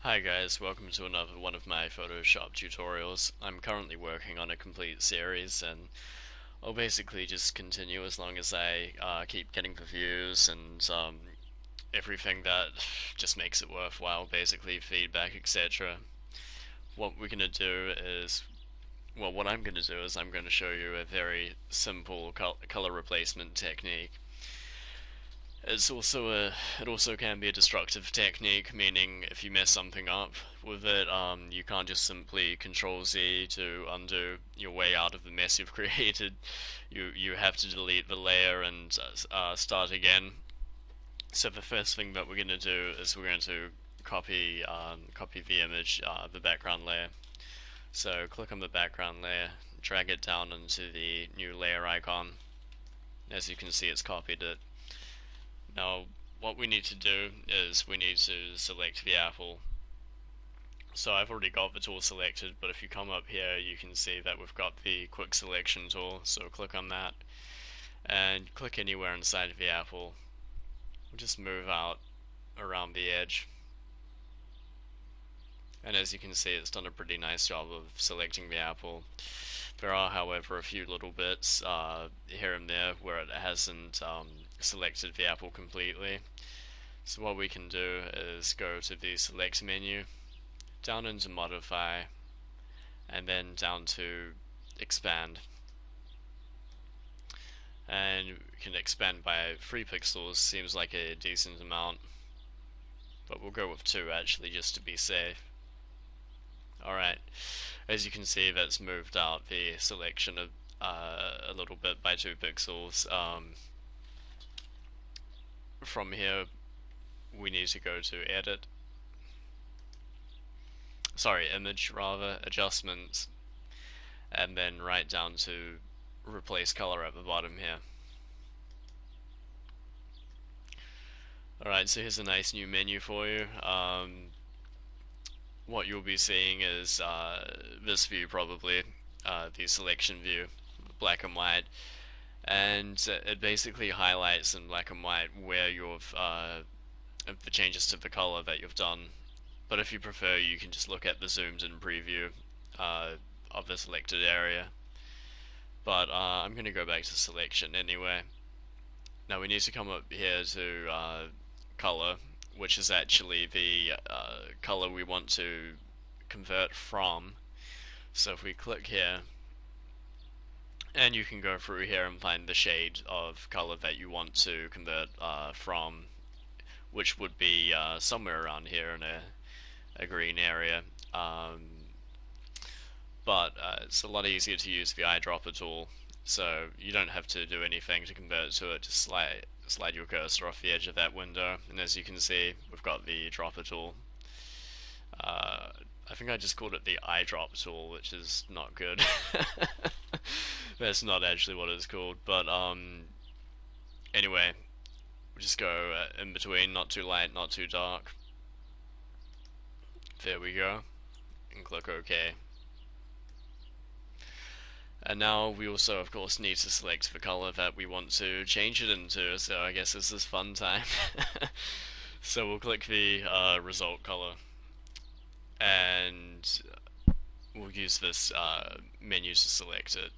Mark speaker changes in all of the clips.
Speaker 1: Hi guys, welcome to another one of my Photoshop tutorials. I'm currently working on a complete series and I'll basically just continue as long as I keep getting the views and everything that just makes it worthwhile, basically feedback, etc. What we're going to do is, what I'm going to do is I'm going to show you a very simple color replacement technique. It also can be a destructive technique, meaning if you mess something up with it, you can't just simply Control Z to undo your way out of the mess you've created. You have to delete the layer and start again. So the first thing that we're going to do is we're going to copy the image, the background layer. So click on the background layer, drag it down into the new layer icon. As you can see, it's copied it. Now, what we need to do is we need to select the apple. So I've already got the tool selected, but if you come up here, you can see that we've got the quick selection tool. So click on that and click anywhere inside of the apple. We'll just move out around the edge. And as you can see, it's done a pretty nice job of selecting the apple. There are, however, a few little bits here and there where it hasn't selected the apple completely. So what we can do is go to the select menu, down into modify, and then down to expand. And we can expand by 3 pixels, seems like a decent amount, but we'll go with 2 actually just to be safe. Alright, as you can see, that's moved out the selection of a little bit by 2 pixels. From here we need to go to edit, image rather, adjustments, and then right down to replace color at the bottom here. Alright, so here's a nice new menu for you. What you'll be seeing is this view probably, the selection view, black and white, and it basically highlights in black and white where you've the changes to the color that you've done. But if you prefer, you can just look at the zoomed in preview of the selected area. But I'm going to go back to selection anyway. Now we need to come up here to color, which is actually the color we want to convert from. So if we click here, and you can go through here and find the shade of color that you want to convert from, which would be somewhere around here in a green area. But it's a lot easier to use the eyedropper tool, so you don't have to do anything to convert to it. Just slide your cursor off the edge of that window, and as you can see, we've got the dropper tool. I think I just called it the eyedrop tool, which is not good. That's not actually what it's called, but anyway, we just go in between, not too light, not too dark. There we go, and click OK. And now we also, of course, need to select the color that we want to change it into, so I guess this is fun time. So we'll click the result color, and we'll use this menu to select it.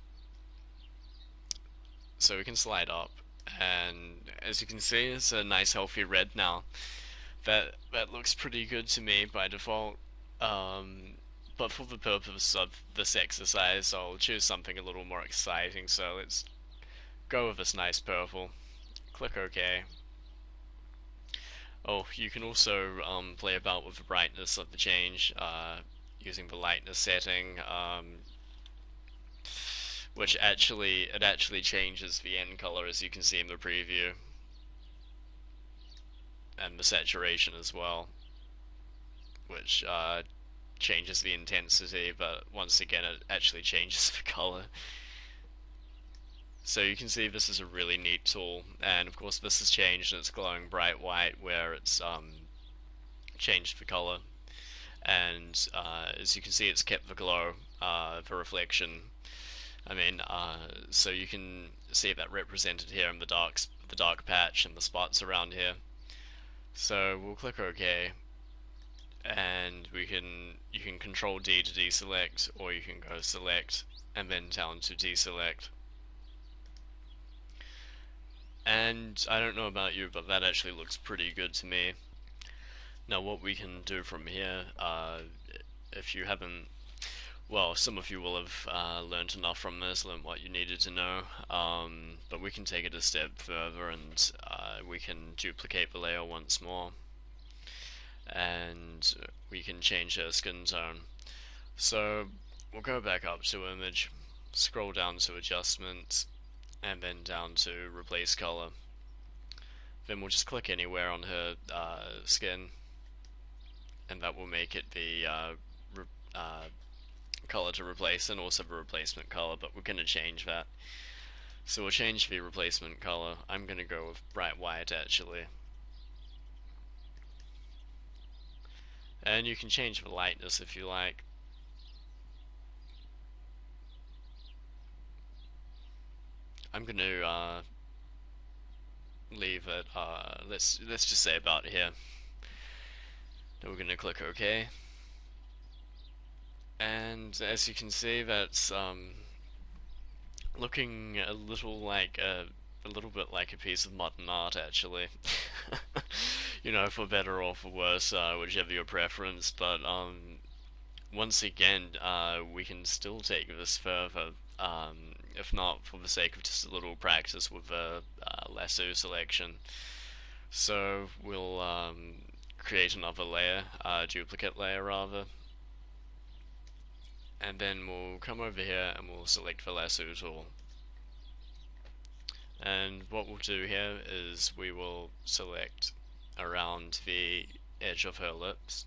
Speaker 1: So we can slide up, and as you can see, it's a nice healthy red now. That looks pretty good to me by default. But for the purpose of this exercise, I'll choose something a little more exciting, so let's go with this nice purple. Click OK. Oh, you can also play about with the brightness of the change using the lightness setting, which actually changes the end color, as you can see in the preview, and the saturation as well, which changes the intensity, but once again it actually changes the color. So you can see this is a really neat tool, and of course this has changed and it's glowing bright white where it's changed the color, and as you can see it's kept the glow, the reflection. I mean, so you can see that represented here in the dark patch and the spots around here. So we'll click OK, and you can control D to deselect, or you can go select and then down to deselect. And I don't know about you, but that actually looks pretty good to me. Now what we can do from here, if you haven't, well, some of you will have learned enough from this, learned what you needed to know, but we can take it a step further and we can duplicate the layer once more, and we can change her skin tone. So we'll go back up to image, scroll down to adjustments, and then down to replace color. Then we'll just click anywhere on her skin, and that will make it the color to replace, and also the replacement color, but we're going to change that. So we'll change the replacement color. I'm going to go with bright white actually. And you can change the lightness if you like. I'm going to leave it, let's just say about here. Then we're going to click OK. And as you can see, that's looking a little bit like a piece of modern art actually. You know, for better or for worse, whichever your preference, but once again, we can still take this further, if not for the sake of just a little practice with the lasso selection. So we'll create another layer, duplicate layer rather, and then we'll come over here and we'll select the lasso tool. And what we'll do here is we will select around the edge of her lips.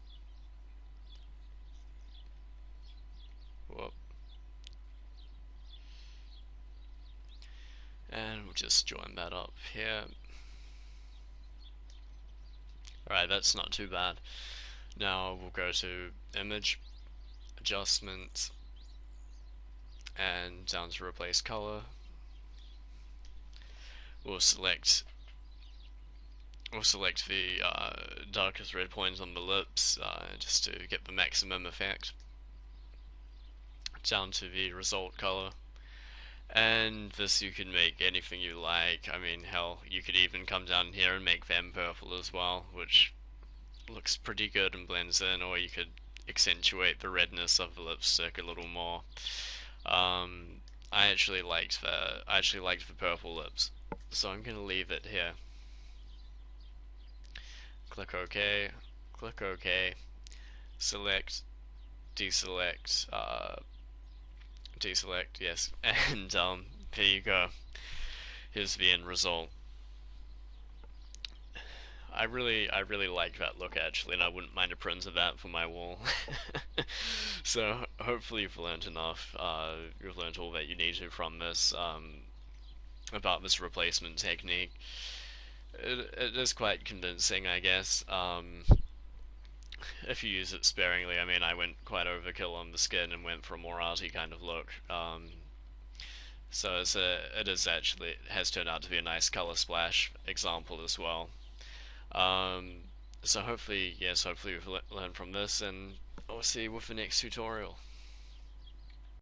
Speaker 1: Whoop. And we'll just join that up here. Alright, that's not too bad. Now we'll go to image, adjustment, and down to replace color. We'll select the darkest red point on the lips, just to get the maximum effect. Down to the result color. And this you can make anything you like. I mean, hell, you could even come down here and make them purple as well, which looks pretty good and blends in, or you could accentuate the redness of the lipstick a little more. I actually liked the purple lips, so I'm gonna leave it here. Click OK, click OK, select, deselect, deselect, yes, and there you go. Here's the end result. I really like that look actually, and I wouldn't mind a print of that for my wall. So hopefully you've learned enough. You've learned all that you need to from this, about this replacement technique. It is quite convincing, I guess. If you use it sparingly. I mean, I went quite overkill on the skin and went for a more arty kind of look. So it has turned out to be a nice color splash example as well. So hopefully, yes, hopefully you've learned from this, and I'll see you with the next tutorial.